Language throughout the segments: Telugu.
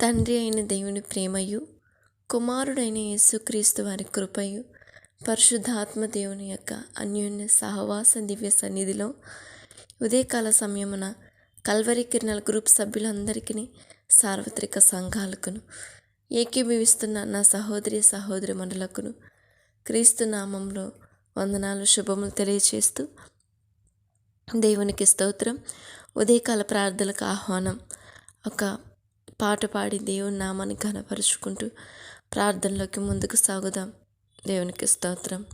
తండ్రి అయిన దేవుని ప్రేమయు, కుమారుడైన యేసుక్రీస్తు వారి కృపయు, పరిశుద్ధాత్మ దేవుని యొక్క అన్యోన్య సహవాస దివ్య సన్నిధిలో ఉదయకాల సమయమున కల్వరి కిరణాల గ్రూప్ సభ్యులందరికీ, సార్వత్రిక సంఘాలకును, ఏకీభవిస్తున్న నా సహోదరి మండలకును క్రీస్తు నామంలో వందనాలు, శుభములు తెలియచేస్తూ దేవునికి స్తోత్రం. ఉదయకాల ప్రార్థనలకు ఆహ్వానం. ఒక పాట పాడి దేవుని నామాన్ని ఘనపరుచుకుంటూ ప్రార్థనలోకి ముందుకు సాగుదాం. దేవునికి స్తోత్రం.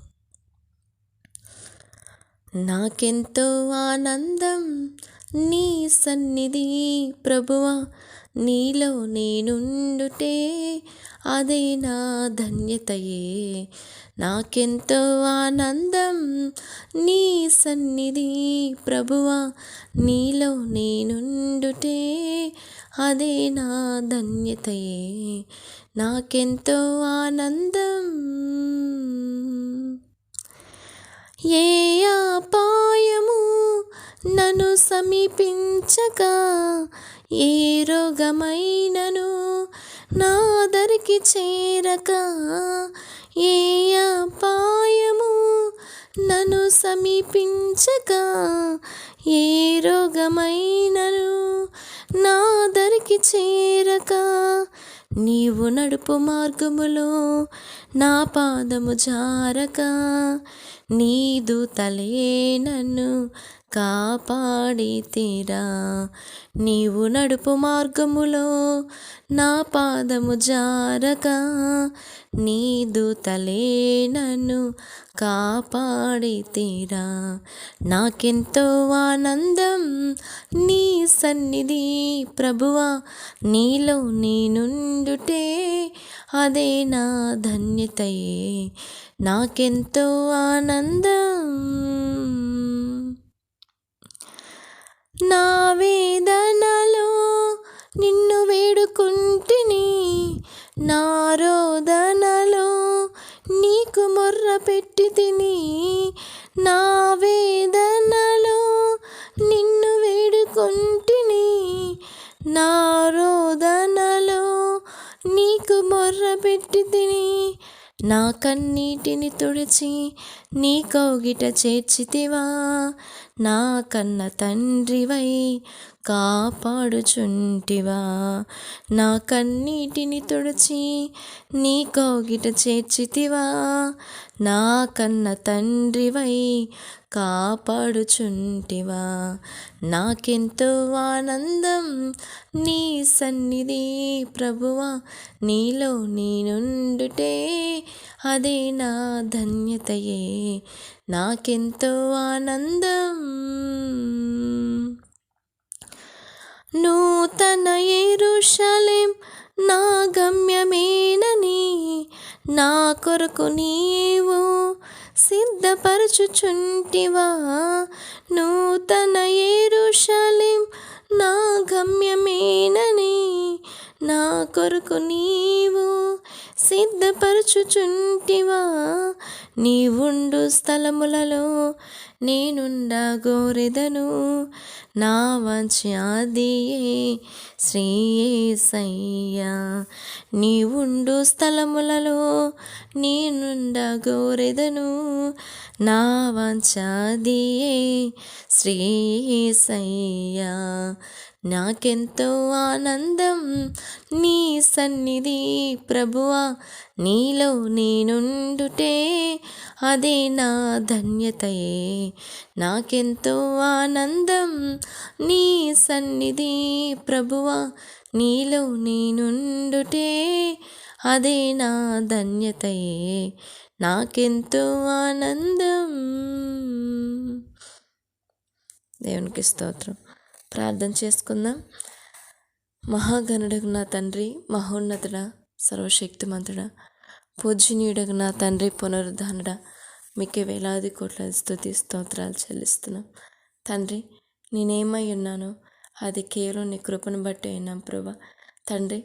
నాకెంతో ఆనందం నీ సన్నిధి ప్రభువా, నీలో నేనుండుటే అదే నా ధన్యతయే. నాకెంతో ఆనందం నీ సన్నిధి ప్రభువా, నీలో నేనుండుటే అదే నా ధన్యతయే. నాకెంతో ఆనందం. ఏ అపాయము నన్ను సమీపించక, ఏ రోగమైనను నా దరికి చేరక, ఏ అపాయము నన్ను సమీపించక, ఏ రోగమైనను నా దరికి చేరక, నీవు నడుపు మార్గములో నా పాదము జారక, నీ దూతలే నన్ను కాపాడితిరా. నీవు నడుపు మార్గములో నా పాదము జారక, నీ దూతలే నన్ను కాపాడితిరా. నాకెంతో ఆనందం నీ సన్నిధి ప్రభువా, నీలో నేనుండుటే అదే నా ధన్యతయే. నాకెంతో ఆనందం. నా వేదనలో నిన్ను వేడుకుంటిని, నా రోదనలో నీకు మొర్ర పెట్టి తిని. నా వేదనలో నిన్ను వేడుకుంటిని, నా రోదనలో నీకు మొర్ర పెట్టి తిని. నా కన్నీటిని తుడిచి నీ కౌగిట చేర్చితివా, నా కన్న తండ్రివై కాపాడుచుంటివా. నా కన్నీటిని తుడిచి నీ కౌగిట చేర్చితివా, నా కన్న తండ్రివై కాపాడుచుంటివా. నాకెంతో ఆనందం నీ సన్నిధి ప్రభువా, నీలో నేనుండుటే అదే నా ధన్యతయే. నాకెంతో ఆనందం. నూతన యెరూషలేం నా గమ్యమేనని నా కొరకు నీవు సిద్ధపరచుచుంటివా. నూతన యెరూషలేం నా గమ్యమేనని నా కొరకు నీవు సిద్ధపరచుచుంటివా. నీవుండు స్థలములలో నేనుండగోరెదను, నా వాంఛాదియే శ్రీ యేసయ్యా. నీవుండు స్థలములలో నేనుండగోరెదను, నా వాంఛాదియే శ్రీ యేసయ్యా. నాకెంతో ఆనందం నీ సన్నిధి ప్రభువా, నీలో నేనుండుటే అదే నా ధన్యతయే. నాకెంతో ఆనందం నీ సన్నిధి ప్రభువా, నీలో నేనుండుటే అదే నా ధన్యతయే. నాకెంతో ఆనందం. దేవునికి స్తోత్రం. ప్రార్థన చేసుకుందాం. మహాగణుడగు నా తండ్రి, మహోన్నతుడా, సర్వశక్తిమంతుడా, పూజనీయుడగు నా తండ్రి, పునరుద్ధానుడా, మీకే వేలాది కోట్ల స్తుతి స్తోత్రాలు చెల్లిస్తున్నాం. తండ్రి, నేనేమై ఉన్నానో అది కేవలం నీ కృపను బట్టి అయినాం ప్రభా. తండ్రి,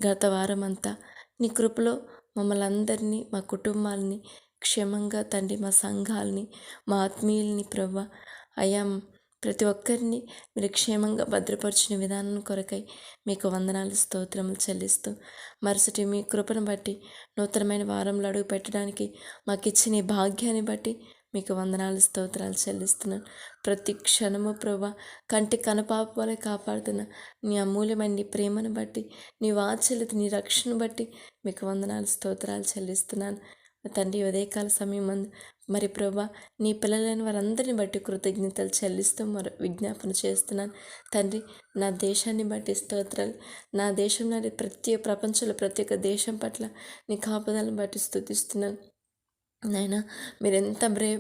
గత వారమంతా నీ కృపలో మమ్మల్ని అందరినీ, మా కుటుంబాలని క్షేమంగా తండ్రి, మా సంఘాలని, మా ఆత్మీయుల్ని ప్రభా అయా ప్రతి ఒక్కరిని మీరు క్షేమంగా భద్రపరిచిన విధానం కొరకై మీకు వందనాలు స్తోత్రములు చెల్లిస్తూ మరుసటి మీ కృపను బట్టి నూతనమైన వారంలో అడుగు పెట్టడానికి మాకు ఇచ్చిన ఈ భాగ్యాన్ని బట్టి మీకు వందనాలు స్తోత్రాలు చెల్లిస్తున్నాను. ప్రతి క్షణము ప్రభా కంటి కనుపాప వలె కాపాడుతున్న నీ అమూల్యమైన నీ ప్రేమను బట్టి, నీ వాత్సల్యత, నీ రక్షణ బట్టి మీకు వందనాలు స్తోత్రాలు చెల్లిస్తున్నాను. తండ్రి ఉదయకాల సమయం మరి ప్రభా నీ పిల్లలైన వారందరిని బట్టి కృతజ్ఞతలు చెల్లిస్తూ విజ్ఞాపన చేస్తున్నాను. తండ్రి నా దేశాన్ని బట్టి స్తోత్రాలు. నా దేశంలో ప్రపంచంలో ప్రతి ఒక్క దేశం పట్ల నీ కాపుదలను బట్టి స్తుతిస్తున్నాను. నాయనా మీరు ఎంత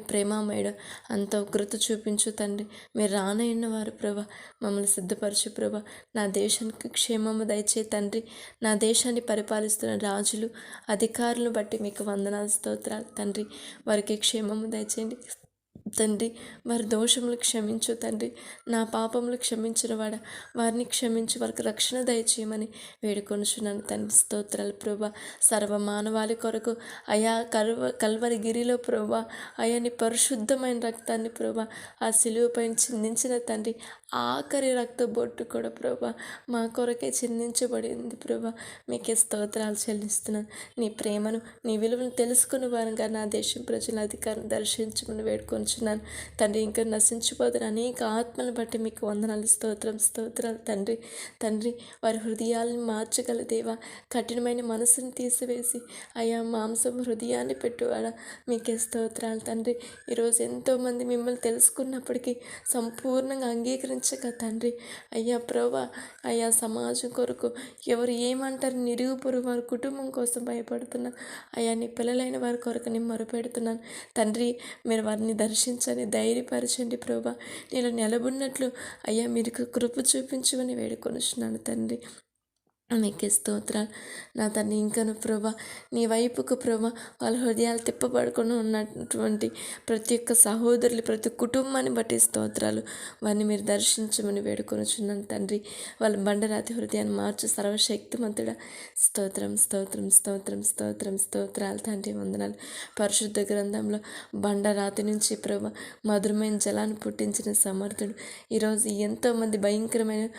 ప్రేమమేడ అంత ఉగ్రత చూపించు తండ్రి. మీరు రానయ్యున్న వారు ప్రభా మమ్మల్ని సిద్ధపరచు ప్రభా. నా దేశానికి క్షేమము దయచే తండ్రి. నా దేశాన్ని పరిపాలిస్తున్న రాజులు అధికారులను బట్టి మీకు వందనాలు స్తోత్రాలు తండ్రి. వారికి క్షేమము దయచేయండి తండ్రి. వారి దోషములు క్షమించు తండ్రి. నా పాపములు క్షమించిన వాడ వారిని క్షమించి వారికి రక్షణ దయచేయమని వేడుకొనుచున్నాను తండ్రి. స్తోత్రాలు ప్రభా. సర్వ మానవాళి కొరకు అయా కల్వరి గిరిలో ప్రభా అయాని పరిశుద్ధమైన రక్తాన్ని ప్రభా ఆ సిలువ పైన చిందించిన తండ్రి. ఆఖరి రక్త బొట్టు కూడా ప్రభా మా కొరకే చిందించబడింది ప్రభా. మీకే స్తోత్రాలు చెల్లిస్తున్నాను. నీ ప్రేమను నీ విలువను తెలుసుకుని వారంగా నా దేశం ప్రజల అధికారం దర్శించమని వేడుకొంచున్నాను తండ్రి. ఇంకా నశించిపోతున్న అనేక ఆత్మలను బట్టి మీకు వందనాలు స్తోత్రాలు తండ్రి. తండ్రి వారి హృదయాలను మార్చగల దేవా. కఠినమైన మనసును తీసివేసి అయా మాంసం హృదయాన్ని పెట్టువాడా మీకే స్తోత్రాలు తండ్రి. ఈరోజు ఎంతోమంది మిమ్మల్ని తెలుసుకున్నప్పటికీ సంపూర్ణంగా అంగీకరించక తండ్రి అయ్యా ప్రభా అయ్యా సమాజం కొరకు ఎవరు ఏమంటారు నిరుగుపురు వారి కుటుంబం కోసం భయపడుతున్నా అయ్యా నీ పిల్లలైన వారి కొరకు నేను మొరపెడుతున్నాను తండ్రి. మీరు వారిని దర్శించండి, ధైర్యపరచండి ప్రభా. నేను నిలబడినట్లు అయ్యా మీరు కృప చూపించమని వేడుకొనుచున్నాను తండ్రి. మీకే స్తోత్రాలు నా తండ్రి. ఇంకను ప్రభా నీ వైపుకు ప్రభా వాళ్ళ హృదయాలు తిప్పబడుకొని ఉన్నటువంటి ప్రతి ఒక్క సహోదరులు ప్రతి కుటుంబాన్ని బట్టి స్తోత్రాలు. వారిని మీరు దర్శించమని వేడుకొనుచున్నాను తండ్రి. వాళ్ళ బండరాతి హృదయాన్ని మార్చు సర్వశక్తిమంతుడా. స్తోత్రాలు తండ్రి. వందనాలు. పరిశుద్ధ గ్రంథంలో బండరాతి నుంచి ప్రభా మధురమైన జలాన్ని పుట్టించిన సమర్థుడు. ఈరోజు ఎంతోమంది భయంకరమైన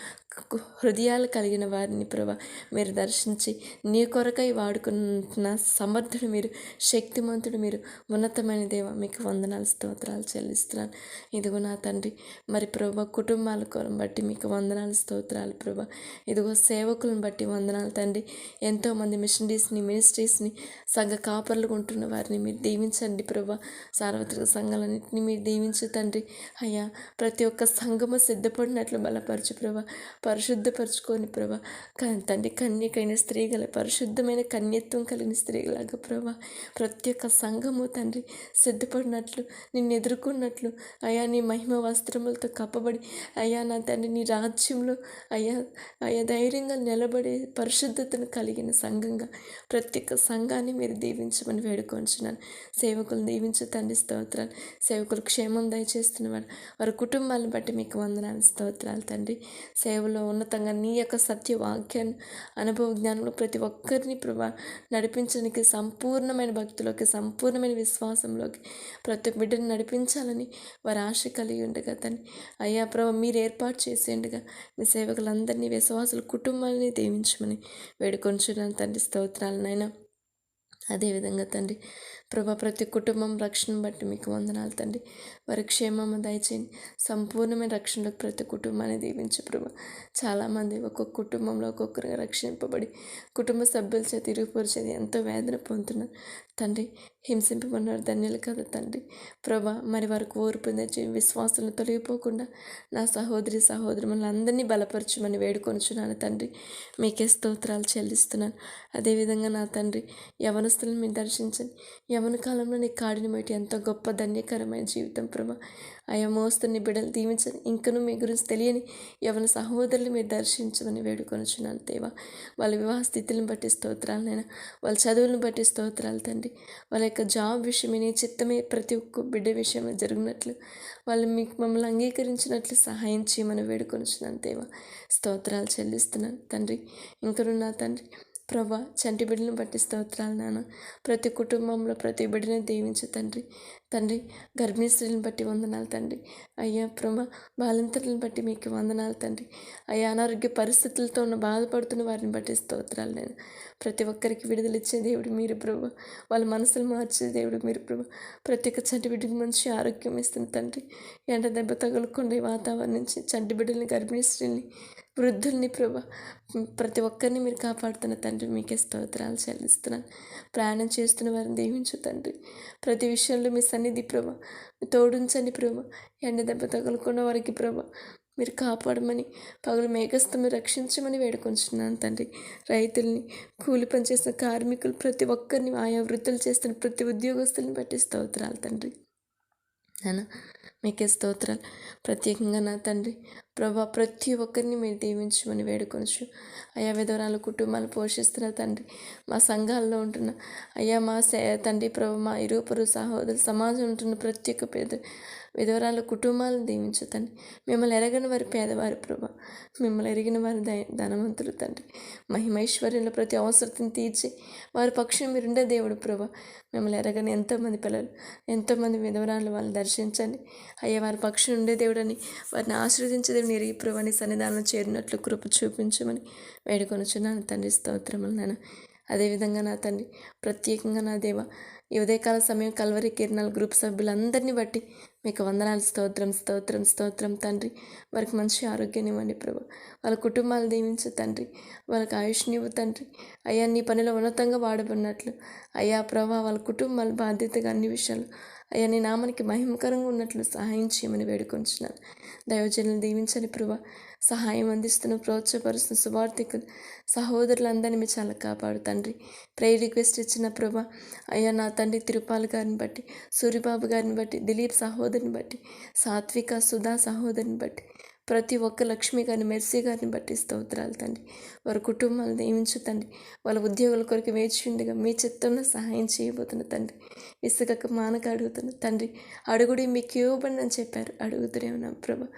హృదయాలు కలిగిన వారిని ప్రభా మీరు దర్శించి నీ కొరకై వాడుకున్న సమర్థుడు మీరు, శక్తిమంతుడు మీరు, ఉన్నతమైన దేవ మీకు వందనాలు స్తోత్రాలు చెల్లిస్తున్నాను. ఇదిగో నా తండ్రి మరి ప్రభా కుటుంబాల బట్టి మీకు వందనాలు స్తోత్రాలు ప్రభా. ఇదిగో సేవకులను బట్టి వందనాలు తండ్రి. ఎంతోమంది మినిస్ట్రీస్ని సంఘ కాపర్లు ఉంటున్న వారిని మీరు దీవించండి ప్రభా. సార్వత్రిక సంఘాలన్నింటినీ మీరు దీవించు తండ్రి. అయ్యా ప్రతి ఒక్క సంఘము సిద్ధపడినట్లు బలపరచు ప్రభా. పరిశుద్ధపరచుకొని ప్రభా తండ్రి. కన్యకైన స్త్రీగల పరిశుద్ధమైన కన్యత్వం కలిగిన స్త్రీలాగా ప్రభా ప్రతి ఒక్క సంఘము తండ్రి సిద్ధపడినట్లు నిన్ను ఎదుర్కొన్నట్లు అయా నీ మహిమ వస్త్రములతో కప్పబడి అయ్యా నా తండ్రి నీ రాజ్యంలో అయ్యా ధైర్యంగా నిలబడే పరిశుద్ధతను కలిగిన సంఘంగా ప్రతి ఒక్క సంఘాన్ని మీరు దీవించమని వేడుకొంచున్నాను. సేవకులు దీవించు తండ్రి. స్తోత్రాలు. సేవకులు క్షేమం దయచేస్తున్నవారు వారి కుటుంబాలను బట్టి మీకు వందనాలు స్తోత్రాలు తండ్రి. సేవలో ఉన్నతంగా నీ యొక్క సత్య వాక్యాన్ని అనుభవ జ్ఞానంలో ప్రతి ఒక్కరిని ప్రభా నడిపించడానికి సంపూర్ణమైన భక్తిలోకి సంపూర్ణమైన విశ్వాసంలోకి ప్రతి ఒక్క బిడ్డను నడిపించాలని వారి ఆశ కలిగి ఉండగా తండ్రి అయ్యా ప్రభా మీరు ఏర్పాటు చేసేండుగా మీ సేవకులందరినీ విశ్వాసుల కుటుంబాలని దీవించమని వేడుకొంచున్నాను తండ్రి. స్తోత్రాలనైనా అదేవిధంగా తండ్రి ప్రభా ప్రతి కుటుంబం రక్షణ బట్టి మీకు వందనాలు తండ్రి. వారి క్షేమము దయచేయండి. సంపూర్ణమైన రక్షణలోకి ప్రతి కుటుంబాన్ని దీవించు ప్రభా. చాలామంది ఒక్కొక్క కుటుంబంలో ఒక్కొక్కరుగా రక్షింపబడి కుటుంబ సభ్యుల చేత ఇరుగుపరిచేది ఎంతో వేదన పొందుతున్నారు తండ్రి. హింసింపబడినారు ధన్యులు కదా తండ్రి ప్రభా. మరి వారికి ఓర్పు తెచ్చి విశ్వాసాలను తొలగిపోకుండా నా సహోదరులను అందరినీ బలపరచమని వేడుకొనుచున్నాను తండ్రి. మీకే స్తోత్రాలు చెల్లిస్తున్నాను. అదేవిధంగా నా తండ్రి యవనస్తులను మీరు దర్శించండి. యవన కాలంలో నీ కాడిని బట్టి ఎంతో గొప్ప ధన్యకరమైన జీవితం ప్రభా. ఆయా మోస్తుని బిడ్డలు దీవించండి. ఇంకనూ మీ గురించి తెలియని యవన సహోదరులు మీరు దర్శించమని వేడుకొనుచున్నాను దేవా. వాళ్ళ వివాహ స్థితులను బట్టి స్తోత్రాలనైనా వాళ్ళ చదువులను బట్టి స్తోత్రాలు తండ్రి. వాళ్ళ యొక్క జాబ్ విషయమే నీ చిత్తమే ప్రతి ఒక్క బిడ్డ విషయంలో జరిగినట్లు వాళ్ళు మీకు మమ్మల్ని అంగీకరించినట్లు సహాయం చేయమని వేడుకొనుచున్నాను దేవా. స్తోత్రాలు చెల్లిస్తున్నాను తండ్రి. ఇంకను నా తండ్రి ప్రభా చంటి బిడ్డలను బట్టి స్తోత్రాలు నాన్న. ప్రతి కుటుంబంలో ప్రతి బిడ్డని దీవించు తండ్రి. తండ్రి గర్భిణీ స్త్రీలను బట్టి వందనాలు తండ్రి. అయ్యా ప్రభా బాలింతలను బట్టి మీకు వందనాలు తండ్రి. అయ్యా అనారోగ్య పరిస్థితులతో ఉన్న బాధపడుతున్న వారిని బట్టి స్తోత్రాలు నేను. ప్రతి ఒక్కరికి విడుదల ఇచ్చే దేవుడు మీరు ప్రభా. వాళ్ళ మనసులు మార్చే దేవుడు మీరు ప్రభా. ప్రతి ఒక్క చంటి బిడ్డకి మంచి ఆరోగ్యం ఇస్తుంది తండ్రి. ఎండ దెబ్బ తగులకుండా ఈ వాతావరణం నుంచి చంటి బిడ్డల్ని గర్భిణీ స్త్రీని వృద్ధుల్ని ప్రభా ప్రతి ఒక్కరిని మీరు కాపాడుతున్న తండ్రి మీకే స్తోత్రాలు చెల్లిస్తున్నాను. ప్రయాణం చేస్తున్న వారిని దీవించు తండ్రి. ప్రతి విషయంలో మీ సన్నిధి ప్రభా తోడుంచండి ప్రభా. ఎండ దెబ్బ తగలకుండా వారికి ప్రభా మీరు కాపాడమని పగలు మేఘస్తము రక్షించమని వేడుకొంచున్నాను తండ్రి. రైతుల్ని కూలి పనిచేసిన కార్మికులు ప్రతి ఒక్కరిని ఆయా వృత్తులు చేస్తున్న ప్రతి ఉద్యోగస్తుల్ని బట్టి స్తోత్రాలు తండ్రి. నాన్న మీకే స్తోత్రాలు. ప్రత్యేకంగా నా తండ్రి ప్రభా ప్రతి ఒక్కరిని మీరు దీవించమని వేడుకొనచ్చు. అయ్యా విధవరాలు కుటుంబాలు పోషిస్తున్న తండ్రి, మా సంఘాల్లో ఉంటున్న అయ్యా మా తండ్రి ప్రభా మా ఇరుపరు సహోదరు సమాజం ఉంటున్న ప్రతి ఒక్క విధవరాల కుటుంబాలను దీవించు తండ్రి. మిమ్మల్ని ఎరగని వారి పేదవారి ప్రభా, మిమ్మల్ని ఎరిగిన వారి ధనవంతులు తండ్రి. మహిమైశ్వర్యంలో ప్రతి అవసరతను తీర్చి వారి పక్షం మీరుండే దేవుడు ప్రభా. మిమ్మల్ని ఎరగని ఎంతోమంది పిల్లలు ఎంతోమంది విధవరాలు వాళ్ళని దర్శించండి. అయ్యా వారి పక్షం ఉండే దేవుడని వారిని ఆశీర్వదించే దేవుని ఎరిగి ప్రభాని సన్నిధానం చేరినట్లు కృప చూపించమని వేడుకొనుచున్నాను తండ్రి. స్తోత్రములు నాన్న. అదేవిధంగా నా తండ్రి ప్రత్యేకంగా నా దేవ ఈ ఉదయకాల సమయం కల్వరి కిరణాల గ్రూప్ సభ్యులందరినీ బట్టి మీకు వందనాలు. స్తోత్రం స్తోత్రం స్తోత్రం తండ్రి. వారికి మంచి ఆరోగ్యాన్ని ఇవ్వండి ప్రభు. వాళ్ళ కుటుంబాలు దీవించు తండ్రి. వాళ్ళకి ఆయుష్నివ్వు తండ్రి. అయ్యా నీ పనిలో ఉన్నతంగా వాడబడినట్లు అయ్యా ప్రభా వాళ్ళ కుటుంబాల బాధ్యతగా అన్ని విషయాలు అయ్యా నీ నామానికి మహిమకరంగా ఉన్నట్లు సహాయం చేయమని వేడుకొంచున్నాను. దైవజనులను దీవించని ప్రభా. సహాయం అందిస్తున్న ప్రోత్సాహపరుస్తున్న సువార్థికులు సహోదరులందరినీ మీ చాలా కాపాడు తండ్రి. ప్రేయర్ రిక్వెస్ట్ ఇచ్చిన ప్రభా అయ్యా నా తండ్రి తిరుపాల్ గారిని బట్టి, సూరిబాబు గారిని బట్టి, దిలీప్ సహోదరిని బట్టి, సాత్విక సుధా సహోదరిని బట్టి, ప్రతి ఒక్క లక్ష్మి గారిని మెర్సీ గారిని బట్టి స్తోత్రాలు తండ్రి. వారి కుటుంబాలు దీవించు తండ్రి. వాళ్ళ ఉద్యోగుల కొరకు వేచి ఉండగా మీ చిత్తంలో సహాయం చేయబోతున్న తండ్రి. ఇసుకకు మానక అడుగుతున్న తండ్రి. అడుగుడి మీకు ఇవ్వబడి అని చెప్పారు. అడుగుతూనే ఉన్నాం ప్రభా.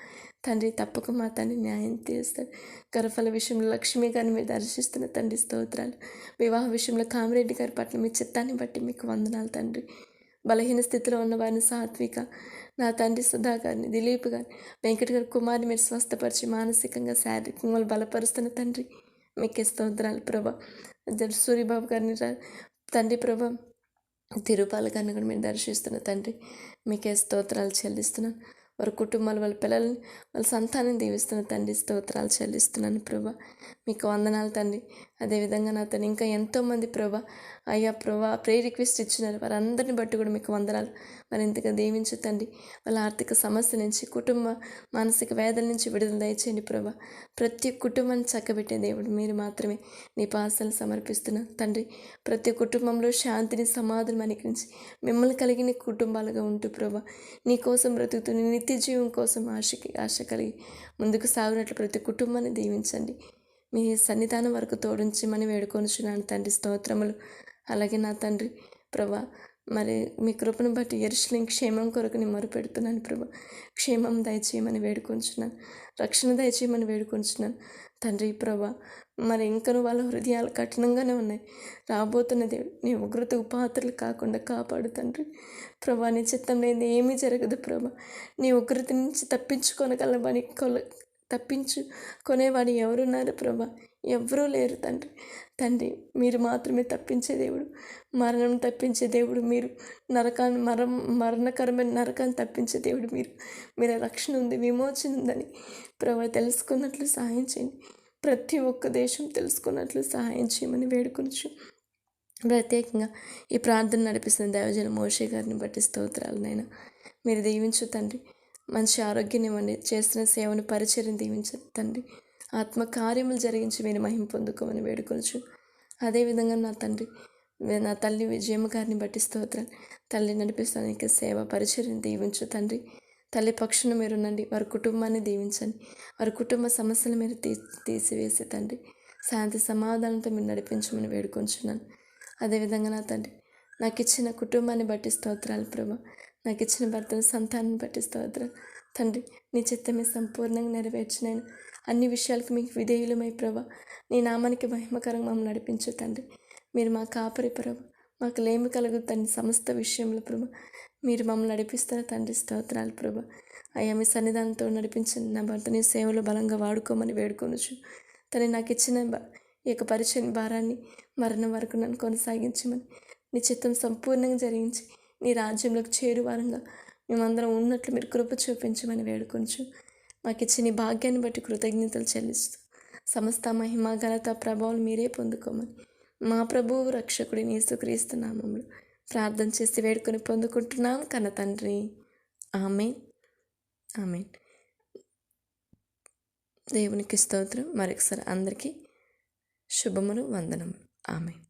తండ్రి తప్పక మా తండ్రి న్యాయం తీరుస్తాడు. గర్భఫల విషయంలో లక్ష్మి గారిని మీరు దర్శిస్తున్న తండ్రి స్తోత్రాలు. వివాహ విషయంలో కామిరెడ్డి గారి పట్ల మీ చిత్తాన్ని బట్టి మీకు వందనాలు తండ్రి. బలహీన స్థితిలో ఉన్న వారిని సాత్విక నా తండ్రి సుధా గారిని, దిలీప్ గారిని, వెంకట గారి కుమార్ని మీరు స్వస్థపరిచి మానసికంగా శారీరకంగా వాళ్ళు బలపరుస్తున్న తండ్రి మీకే స్తోత్రాలు ప్రభా. సూరిబాబు గారిని తండ్రి ప్రభా తిరుపాల గారిని కూడా మీరు దర్శిస్తున్న తండ్రి మీకే స్తోత్రాలు చెల్లిస్తున్నాను. వారి కుటుంబాలు వాళ్ళ పిల్లల్ని వాళ్ళ సంతానం దీవిస్తున్న తండ్రి స్తోత్రాలు చెల్లిస్తున్నాను ప్రభా. మీకు వందనాలు తండ్రి. అదేవిధంగా నా తండ్రి ఇంకా ఎంతోమంది ప్రభా అయ్యా ప్రభా ప్రేయర్ రిక్వెస్ట్ ఇచ్చినారు. వారందరిని బట్టి కూడా మీకు వందనాలు. మరి ఇంతగా దీవించు తండ్రి. వాళ్ళ ఆర్థిక సమస్య నుంచి కుటుంబ మానసిక వేదన నుంచి విడుదల దయచేయండి ప్రభా. ప్రతి కుటుంబాన్ని చక్కబెట్టే దేవుడు మీరు మాత్రమే. నీ పాసలు సమర్పిస్తున్నాను తండ్రి. ప్రతి కుటుంబంలో శాంతిని సమాధానం అనుగ్రహించి మిమ్మల్ని కలిగిన కుటుంబాలుగా ఉంటూ ప్రభా నీ కోసం బ్రతుకుతూ నీ నిత్య జీవం కోసం ఆశ కలిగి ముందుకు సాగినట్లు ప్రతి కుటుంబాన్ని దీవించండి. మీ సన్నిధానం వరకు తోడించమని వేడుకొనుచున్నాను తండ్రి. స్తోత్రములు. అలాగే నా తండ్రి ప్రభా మరి మీ కృపను బట్టి యెరూషలేము క్షేమం కొరకు నేను మొరుపెడుతున్నాను ప్రభా. క్షేమం దయచేయమని వేడుకొంచున్నాను. రక్షణ దయచేయమని వేడుకొంచున్నాను తండ్రి ప్రభా. మరి ఇంకను వాళ్ళ హృదయాలు కఠినంగానే ఉన్నాయి. రాబోతున్న దేవుడు నీ ఉగ్రతకు పాత్రలు కాకుండా కాపాడు తండ్రి ప్రభా. నీ చిత్తం లేని ఏమీ జరగదు ప్రభా. నీ ఉగ్రత నుంచి తప్పించుకునేవాడు ఎవరున్నారు ప్రభా? ఎవరూ లేరు తండ్రి. తండ్రి మీరు మాత్రమే తప్పించే దేవుడు. మరణం తప్పించే దేవుడు మీరు. మరణకరమైన నరకాన్ని తప్పించే దేవుడు మీరు. మీరు రక్షణ ఉంది, విమోచన ఉందని ప్రభా తెలుసుకున్నట్లు సహాయం చేయండి. ప్రతి ఒక్క దేశం తెలుసుకున్నట్లు సహాయం చేయమని వేడుకొనచ్చు. ప్రత్యేకంగా ఈ ప్రార్థన నడిపిస్తున్న దైవజన మోషే గారిని బట్టి స్తోత్రాలు నైనా మీరు దీవించు తండ్రి. మంచి ఆరోగ్యాన్ని ఇవ్వండి. చేస్తున్న సేవను పరిచయం దీవించండి తండ్రి. ఆత్మ కార్యములు జరిగించి మీరు మహిమ పొందుకోమని వేడుకొనచ్చు. అదేవిధంగా నా తండ్రి నా తల్లి విజయమ్మ గారిని బట్టి స్తోత్రాలు. తల్లి నడిపిస్తానికి సేవ పరిచయం దీవించు తండ్రి. తల్లి పక్షును మీరునండి. వారి కుటుంబాన్ని దీవించండి. వారి కుటుంబ సమస్యలు మీరు తీసివేసి తండ్రి శాంతి సమాధానంతో మీరు నడిపించమని వేడుకొంచున్నాను. అదేవిధంగా నా తండ్రి నాకు ఇచ్చిన కుటుంబాన్ని బట్టి స్తోత్రాలు ప్రభా. నాకు ఇచ్చిన భర్తను సంతానాన్ని బట్టి స్తోత్రాలు తండ్రి. నీ చిత్తమే సంపూర్ణంగా నెరవేర్చినాను. అన్ని విషయాలకు మీకు విధేయులమై ప్రభా, నీ నామానికి మహిమకరంగా మమ్మల్ని నడిపించు తండ్రి. మీరు మా కాపరి ప్రభా, మాకు లేమి కలుగుతండి సమస్త విషయంలో ప్రభా, మీరు మమ్మల్ని నడిపిస్తారు తండ్రి. స్తోత్రాలు ప్రభా. అయ్యా మీ సన్నిధానంతో నడిపించండి. నా భర్తని సేవలో బలంగా వాడుకోమని వేడుకొనుచు తను నాకు ఇచ్చిన ఈ యొక్క పరిచయ భారాన్ని మరణం వరకు నన్ను కొనసాగించమని, నీ చిత్తం సంపూర్ణంగా జరిగించి నీ రాజ్యంలోకి చేరువారంగా మేమందరం ఉన్నట్లు మీరు కృప చూపించమని వేడుకొంచు. మాకు ఇచ్చిన నీ భాగ్యాన్ని బట్టి కృతజ్ఞతలు చెల్లిస్తూ సమస్త మహిమ ఘనత ప్రభావాలు మీరే పొందుకోమని మా ప్రభువు రక్షకుడిని యేసుక్రీస్తు నామములో ప్రార్థన చేసి వేడుకొని పొందుకుంటున్నాం కన్న తండ్రి. ఆమేన్, ఆమేన్. దేవునికి స్తోత్రం. మరొకసారి అందరికీ శుభములు, వందనములు. ఆమేన్.